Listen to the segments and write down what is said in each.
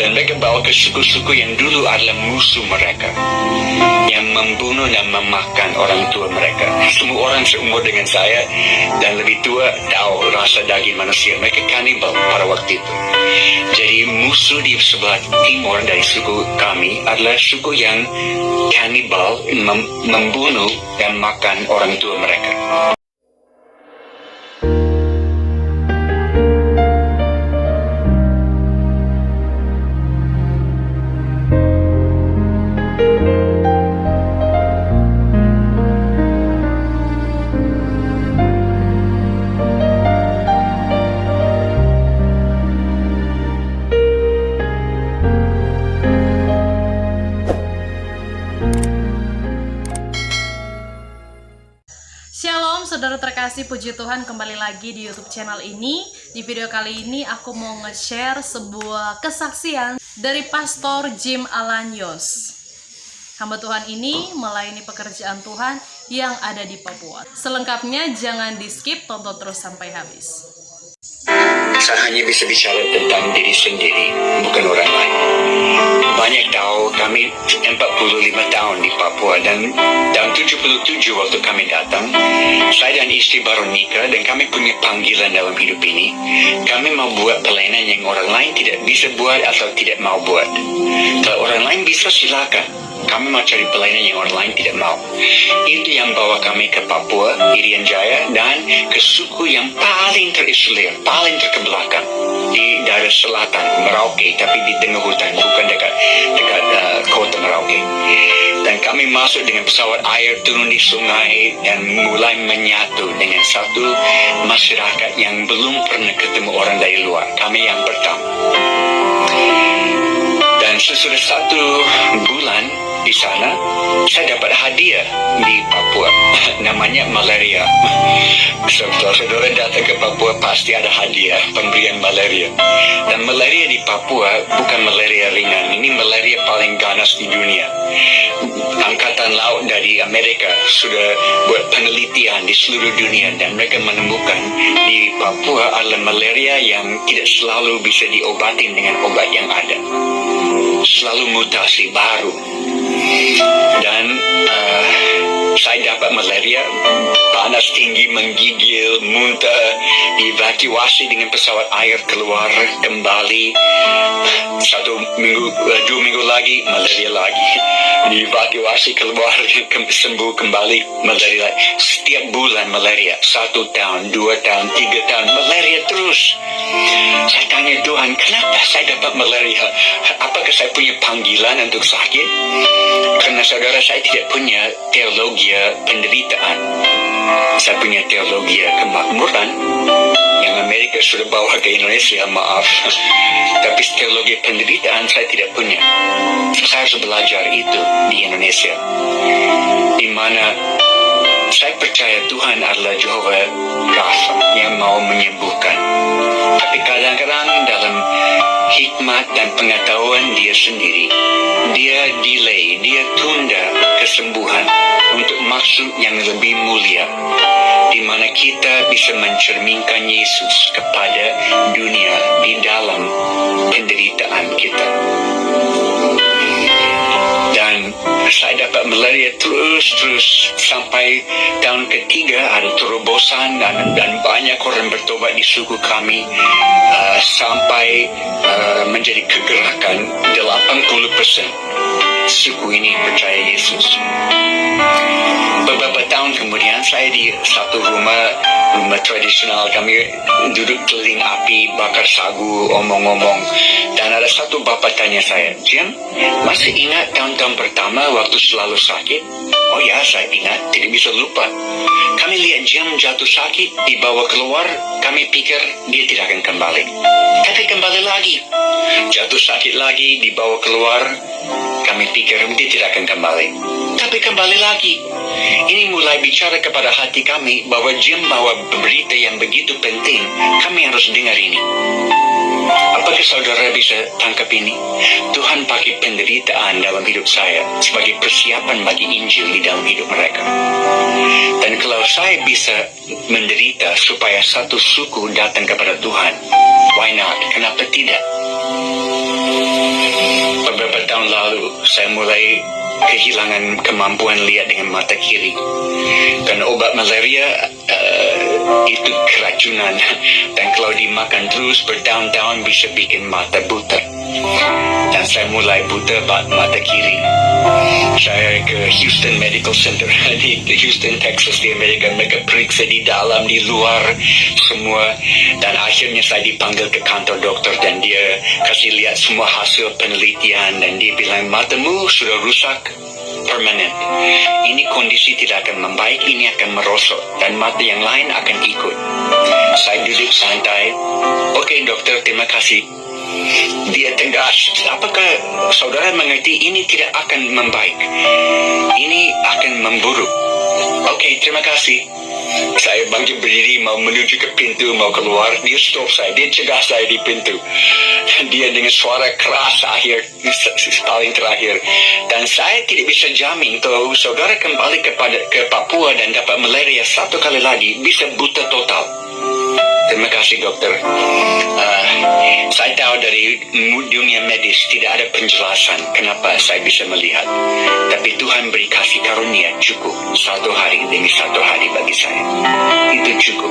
Dan mereka bawa ke suku-suku yang dulu adalah musuh mereka, yang membunuh dan memakan orang tua mereka. Semua orang seumur dengan saya dan lebih tua tahu rasa daging manusia. Mereka kanibal pada waktu itu. Jadi musuh di sebelah timur dari suku kami adalah suku yang kanibal, membunuh dan makan orang tua mereka. Shalom saudara terkasih, puji Tuhan, kembali lagi di YouTube channel ini. Di video kali ini aku mau nge-share sebuah kesaksian dari Pastor Jim Alanyos. Hamba Tuhan ini melayani pekerjaan Tuhan yang ada di Papua. Selengkapnya jangan di skip, tonton terus sampai habis. Saya hanya bisa bicara tentang diri sendiri, bukan orang lain. Banyak tahu kami 45 tahun di Papua, dan tahun 77 waktu kami datang, saya dan istri baru nikah dan kami punya panggilan dalam hidup ini. Kami mau buat pelayanan yang orang lain tidak bisa buat atau tidak mau buat. Kalau orang lain bisa, silakan. Kami mau cari pelayanan yang orang lain tidak mau. Itu yang bawa kami ke Papua, Irian Jaya, dan ke suku yang paling terisolir, paling terkebelakang di daerah selatan Merauke, tapi di tengah hutan, bukan dekat kota Merauke. Dan kami masuk dengan pesawat air, turun di sungai dan mulai menyatu dengan satu masyarakat yang belum pernah ketemu orang dari luar. Kami yang pertama. Dan sesudah 1 bulan di sana, saya dapat hadiah di Papua, namanya malaria. Kalau saudara datang ke Papua pasti ada hadiah, pemberian malaria. Dan malaria di Papua bukan malaria ringan, ini malaria paling ganas di dunia. Angkatan Laut dari Amerika sudah buat penelitian di seluruh dunia dan mereka menemukan di Papua adalah malaria yang tidak selalu bisa diobatin dengan obat yang ada. Selalu mutasi baru. Dan saya dapat malaria, panas tinggi, menggigil, muntah, dievakuasi dengan pesawat air keluar kembali. 2 minggu lagi, malaria lagi. Dievakuasi keluar, sembuh kembali, malaria lagi. Setiap bulan malaria, 1 tahun, 2 tahun, 3 tahun, malaria terus. Saya tanya Tuhan, kenapa saya dapat malaria? Apakah saya punya panggilan untuk sakit? Karena saudara, saya tidak punya teologi penderitaan. Saya punya teologi kemakmuran yang Amerika sudah bawa ke Indonesia, maaf. Tapi teologi penderitaan saya tidak punya. Saya harus belajar itu di Indonesia, di mana saya percaya Tuhan adalah Jehovah Rafa yang mau menyembuhkan. Tapi kadang-kadang dalam hikmat dan pengetahuan dia sendiri, dia delay, dia tunda kesembuhan untuk maksud yang lebih mulia, di mana kita bisa mencerminkan Yesus kepada dunia di dalam penderitaan kita. Dan saya dapat malaria terus sampai tahun ketiga ada terobosan dan banyak orang bertobat di suku kami, sampai menjadi kegerakan 80% suku ini percaya Yesus. Beberapa tahun kemudian saya di satu rumah tradisional, kami duduk keliling api, bakar sagu, omong-omong, dan ada satu bapak tanya saya, Jim, masih ingat tahun-tahun pertama waktu selalu sakit? Oh ya, saya ingat, tidak bisa lupa. Kami lihat Jim jatuh sakit, dibawa keluar, kami pikir dia tidak akan kembali. Tapi kembali lagi, jatuh sakit lagi, dibawa keluar, kami pikir dia tidak akan kembali. Tapi kembali lagi. Ini mulai bicara kepada hati kami bahwa Jim bawa berita yang begitu penting, kami harus dengar ini. Apakah saudara bisa tangkap ini? Tuhan pakai penderitaan dalam hidup saya sebagai persiapan bagi Injil di dalam hidup mereka. Dan kalau saya bisa menderita supaya satu suku datang kepada Tuhan, why not? Kenapa tidak? saya mulai kehilangan kemampuan lihat dengan mata kiri. Dan obat malaria itu keracunan, dan kalau dimakan terus bertahun-tahun bisa bikin mata buta. Dan saya mulai buta mata kiri. Saya ke Houston Medical Center di Houston, Texas di Amerika. Mereka periksa di dalam, di luar, semua. Dan akhirnya saya dipanggil ke kantor dokter, dan dia kasih lihat semua hasil penelitian, dan dia bilang, matamu sudah rusak permanen. Ini kondisi tidak akan membaik, ini akan merosot, dan mata yang lain akan ikut. Saya duduk santai. Oke dokter, terima kasih. Dia tegas, apakah saudara mengerti ini tidak akan membaik? Ini akan memburuk. Oke, terima kasih. Saya bangkit berdiri, mau menuju ke pintu, mau keluar. Dia stop saya, dia cegah saya di pintu. Dia dengan suara keras paling terakhir. Dan saya tidak bisa jamin kalau saudara kembali ke Papua dan dapat malaria satu kali lagi, bisa buta total. Terima kasih dokter. Saya tahu dari dunia medis tidak ada penjelasan kenapa saya bisa melihat. Tapi Tuhan beri kasih karunia cukup. 1 hari demi 1 hari bagi saya. Itu cukup.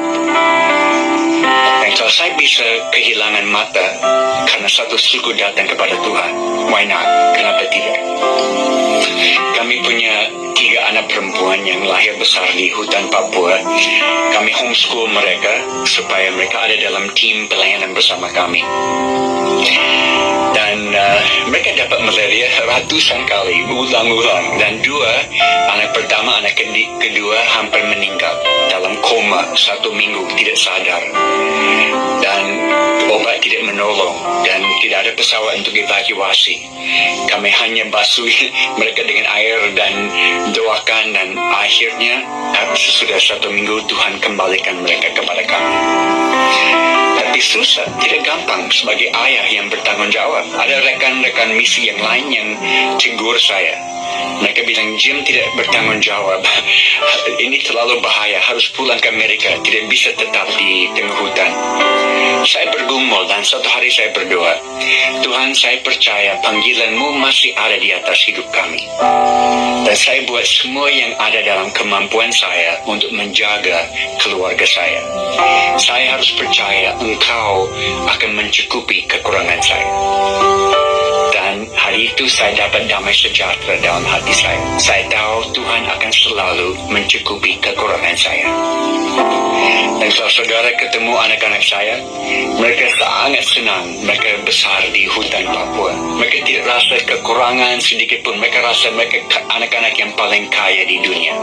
Dan kalau saya bisa kehilangan mata karena satu suku datang kepada Tuhan, why not? Kenapa tidak? Kami punya 3 anak perempuan yang lahir besar di hutan Papua. Kami homeschool mereka supaya mereka ada dalam tim pelayanan bersama kami. Dan mereka dapat malaria ratusan kali, ulang-ulang. Dan 2, anak pertama, anak kedua hampir meninggal dalam koma 1 minggu, tidak sadar. Dan obat tidak menolong, dan tidak ada pesawat untuk evakuasi. Kami hanya basuh mereka dengan air dan doakan, dan akhirnya sesudah 1 minggu Tuhan kembalikan mereka kepada kami. Tapi susah, tidak gampang sebagai ayah yang bertanggung jawab. Ada rekan-rekan misi yang lain yang tegur saya. Mereka bilang, Jim tidak bertanggung jawab. Ini terlalu bahaya, harus pulang ke Amerika, tidak bisa tetap di tengah hutan. Saya bergumul, dan satu hari saya berdoa, Tuhan, saya percaya panggilan-Mu masih ada di atas hidup kami. Dan saya buat semua yang ada dalam kemampuan saya untuk menjaga keluarga saya. Saya harus percaya Engkau akan mencukupi kekurangan saya. Dan hari itu saya dapat damai sejahtera dalam hati saya. Saya tahu Tuhan akan selalu mencukupi kekurangan saya. Dan kalau saudara ketemu anak-anak saya, mereka sangat senang. Mereka besar di hutan Papua. Mereka tidak rasa kekurangan sedikit pun. Mereka rasa mereka anak-anak yang paling kaya di dunia.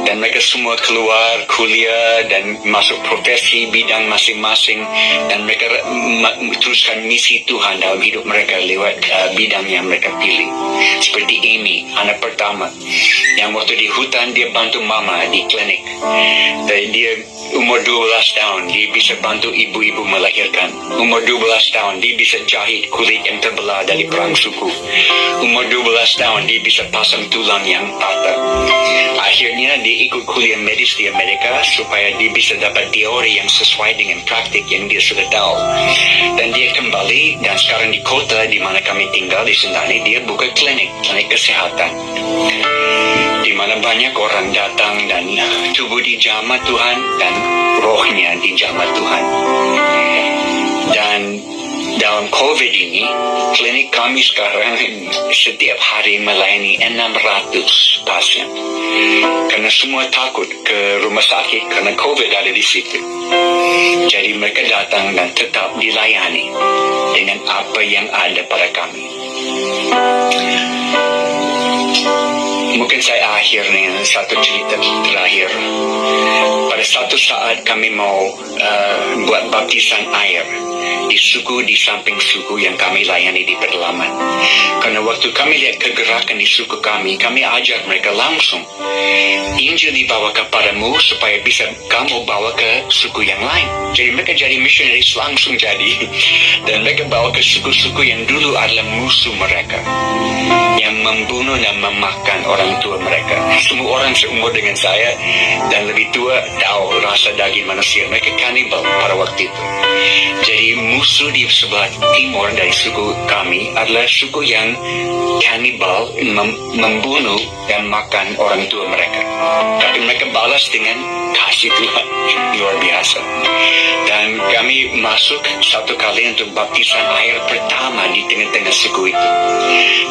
Dan mereka semua keluar kuliah dan masuk profesi bidang masing-masing. Dan mereka teruskan misi Tuhan dalam hidup mereka lewat bidang yang mereka pilih. Seperti Amy, anak pertama, yang waktu di hutan dia bantu mama di klinik. Dan dia umur 12 tahun, dia bisa bantu ibu-ibu melahirkan. Umur 12 tahun, dia bisa jahit kulit yang terbelah dari perang suku. Umur 12 tahun, dia bisa pasang tulang yang patah. Akhirnya dia ikut kuliah medis di Amerika supaya dia bisa dapat teori yang sesuai dengan praktik yang dia sudah tahu. Dan dia kembali, dan sekarang di kota di mana kami tinggal di Sentani, dia buka klinik kesehatan, di mana banyak orang datang dan tubuh dijamah Tuhan dan rohnya dijamah Tuhan. Dan dalam COVID ini, klinik kami sekarang setiap hari melayani 600 pasien. Karena semua takut ke rumah sakit karena COVID ada di situ. Jadi mereka datang dan tetap dilayani dengan apa yang ada pada kami. Mungkin saya akhir dengan satu cerita terakhir. Pada satu saat kami mau buat baptisan air di suku di samping suku yang kami layani di pedalaman. Karena waktu kami lihat kegerakan di suku kami ajar mereka langsung. Injil dibawa kepadamu supaya bisa kamu bawa ke suku yang lain. Jadi mereka jadi missionaries langsung jadi. Dan mereka bawa ke suku-suku yang dulu adalah musuh mereka, yang membunuh dan memakan orang orang tua mereka. Semua orang seumur dengan saya dan lebih tua tahu rasa daging manusia. Mereka kanibal pada waktu itu. Jadi musuh di sebelah timur dari suku kami adalah suku yang kanibal, membunuh dan makan orang tua mereka. Tapi mereka balas dengan kasih Tuhan luar biasa. Dan kami masuk satu kali untuk baptisan air pertama di tengah-tengah suku itu.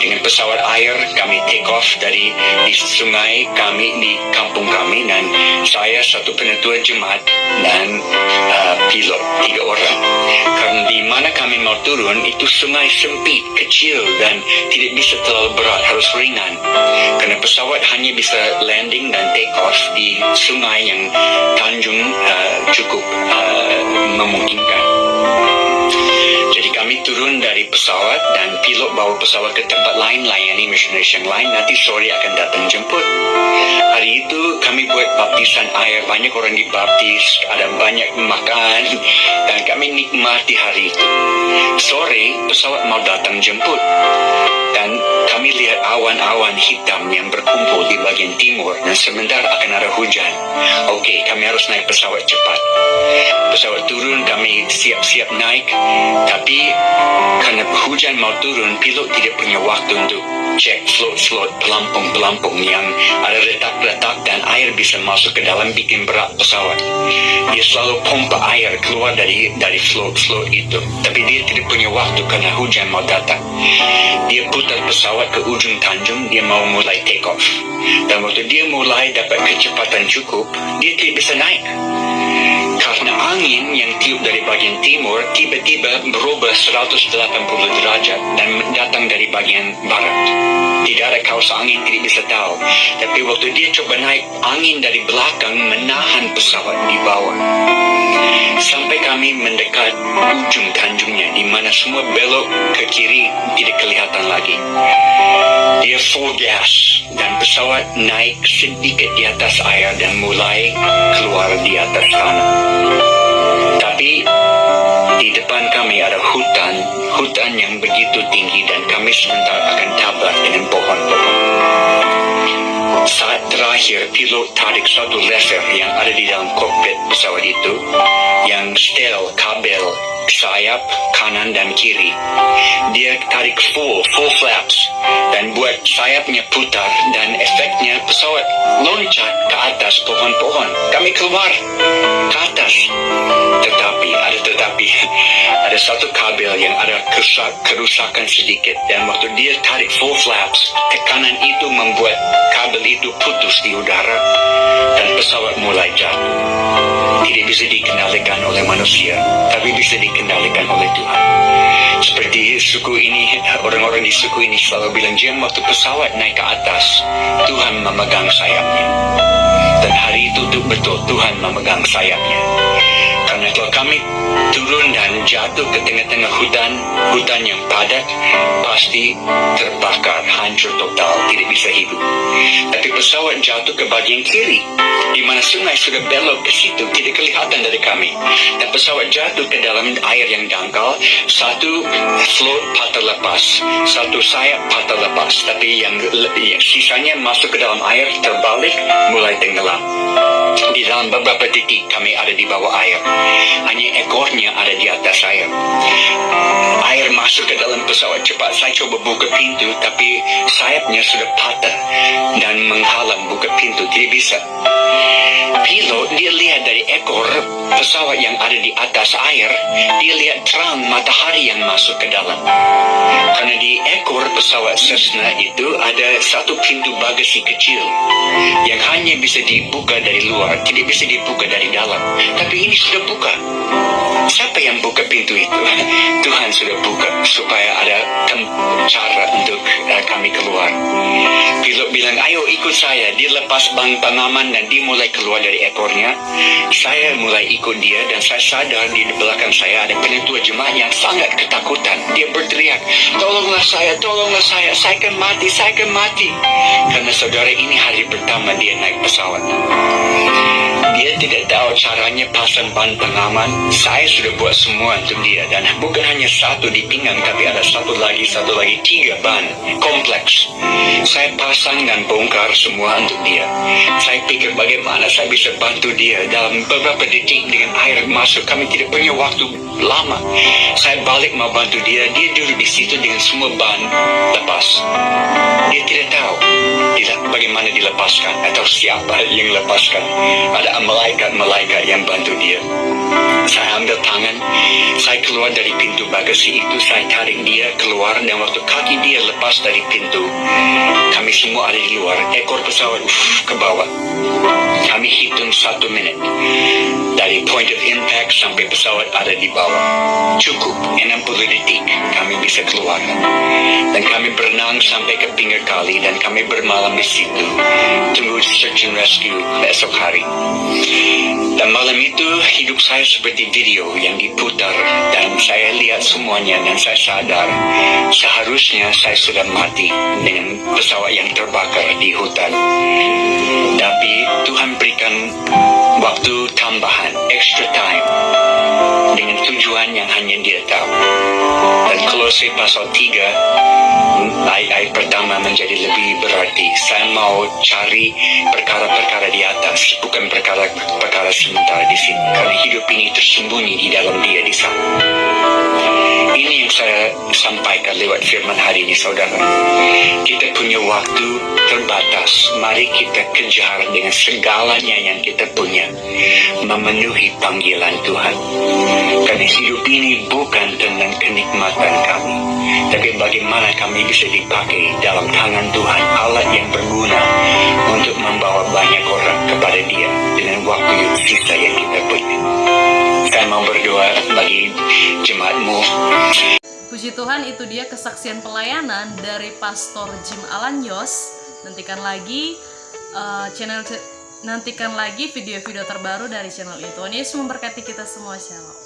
Dengan pesawat air kami take off dari di sungai kami di kampung kami, dan saya satu penetua jemaat dan pilot 3 orang. Karena di mana kami mau turun itu sungai sempit, kecil dan tidak bisa terlalu berat, harus ringan. Karena pesawat hanya bisa landing dan take off di sungai yang tanjung cukup memungkinkan. Jadi kami turun dari pesawat dan pilot bawa pesawat ke tempat lain, layani missionaries yang lain. Nanti sore akan datang jemput. Hari itu kami buat baptisan air, banyak orang dibaptis, ada banyak makan dan kami nikmati hari itu. Sore pesawat mau datang jemput dan kami lihat awan-awan hitam yang berkumpul di bagian timur dan sebentar akan ada hujan. Okey, kami harus naik pesawat cepat. Pesawat turun, kami siap-siap naik, tapi karena hujan mau turun, pilot tidak punya waktu untuk cek slot-slot pelampung-pelampung yang ada retak-retak dan air bisa masuk ke dalam, bikin berat pesawat. Dia selalu pompa air keluar dari slot-slot itu, tapi dia tidak punya waktu karena hujan mau datang. Dia putar pesawat ke ujung tanjung, dia mau mulai take off. Dan waktu dia mulai dapat kecepatan cukup, dia tidak bisa naik. Karena angin yang tiup dari bagian timur tiba-tiba berubah 180 derajat dan datang dari bagian barat. Tidak ada kawasan angin, tidak bisa tahu. Tapi waktu dia coba naik, angin dari belakang menahan pesawat di bawah. Sampai kami mendekat ujung tanjungnya di mana semua belok ke kiri tidak kelihatan lagi. Dia full gas dan pesawat naik sedikit di atas air dan mulai keluar di atas tanah. Tapi di depan kami ada hutan yang begitu tinggi dan kami sebentar akan tabrak dengan pohon-pohon. Saat terakhir, pilot tarik satu lever yang ada di dalam kokpit pesawat itu, yang setel kabel sayap kanan dan kiri. Dia tarik full flaps dan buat sayapnya putar dan efeknya pesawat loncat ke atas pohon-pohon. Kami keluar ke atas. Tetapi ada satu kabel yang ada kerusakan sedikit, dan waktu dia tarik full flaps, tekanan itu membuat kabel itu putus di udara dan pesawat mulai jatuh. Tidak bisa dikendalikan oleh manusia, tapi bisa dikendalikan oleh Tuhan. Seperti suku ini, orang-orang di suku ini selalu bilang, jam waktu pesawat naik ke atas, Tuhan memegang sayapnya. Dan hari itu betul Tuhan memegang sayapnya. Karena kalau kami turun dan jatuh ke tengah-tengah hutan yang padat, pasti terbakar, hancur total, tidak bisa hidup. Tapi pesawat jatuh ke bagian kiri, di mana sungai sudah belok ke situ, tidak kelihatan dari kami. Dan pesawat jatuh ke dalam air yang dangkal, satu float patah lepas, satu sayap patah lepas, tapi yang sisanya masuk ke dalam air, terbalik, mulai tenggelam. Di dalam beberapa titik kami ada di bawah air, hanya ekornya ada di atas air. Air masuk ke dalam pesawat cepat. Saya coba buka pintu, tapi sayapnya sudah patah dan menghalang buka pintu, tidak bisa. Pilot dia lihat dari ekor pesawat yang ada di atas air, dia lihat terang matahari yang masuk ke dalam. Karena di ekor pesawat Cessna itu ada satu pintu bagasi kecil yang hanya bisa dibuka dari luar, tidak bisa dibuka dari dalam. Tapi ini sudah buka. Siapa yang buka pintu itu? Tuhan sudah buka supaya ada cara untuk kami keluar. Pilot bilang, ayo ikut saya. Dia lepas pengaman dan dia mulai keluar dari ekornya. Saya mulai ikut dia dan saya sadar di belakang saya ada penetua jemaat yang sangat ketakutan. Dia berteriak, tolonglah saya, saya akan mati. Karena saudara ini hari pertama dia naik pesawat. Dia tidak tahu caranya pasang ban pengaman. Saya sudah buat semua untuk dia, dan bukan hanya satu di pinggang, tapi ada satu lagi, 3 ban kompleks. Saya pasang dan bongkar semua untuk dia. Saya pikir bagaimana saya bisa bantu dia dalam beberapa detik dengan air masuk. Kami tidak punya waktu lama. Saya balik mau bantu dia. Dia duduk di situ dengan semua ban lepas. Dia tidak tahu bagaimana dilepaskan atau siapa yang lepaskan. Ada malaikat yang bantu dia. Saya ambil tangan, saya keluar dari pintu bagasi itu, saya tarik dia keluar, dan waktu kaki dia lepas dari pintu, kami semua ada di luar. Ekor pesawat ke bawah. Kami hitung 1 menit dari point of impact sampai pesawat ada di bawah. Cukup 60 detik kami bisa keluar, dan kami berenang sampai ke pinggir kali, dan kami bermalam di situ tunggu search and rescue esok hari. Dan malam itu hidup saya seperti video yang diputar, dan saya lihat semuanya, dan saya sadar seharusnya saya sudah mati dengan pesawat yang terbakar di hutan. Tapi Tuhan berikan waktu tambahan, extra time, dengan tujuan yang hanya Dia tahu. Dan Kolose pasal 3 ayat pertama menjadi lebih berarti. Saya mau cari perkara-perkara di atas, bukan perkara sementara di sini, karena hidup ini tersembunyi di dalam Dia di sana. Ini yang saya sampaikan lewat firman hari ini, saudara. Kita punya waktu terbatas. Mari kita kejar dengan segalanya yang kita punya, memenuhi panggilan Tuhan. Karena hidup ini bukan tentang kenikmatan kami, tapi bagaimana kami bisa dipakai dalam tangan Tuhan, alat yang berguna untuk membawa banyak orang kepada Dia dengan waktu yang sisa yang kita punya. Saya mau berdoa bagi jemaatmu. Puji Tuhan, itu dia kesaksian pelayanan dari Pastor Jim Alanyos. Nantikan lagi video-video terbaru dari channel itu. Yesus memberkati kita semua. Shalom.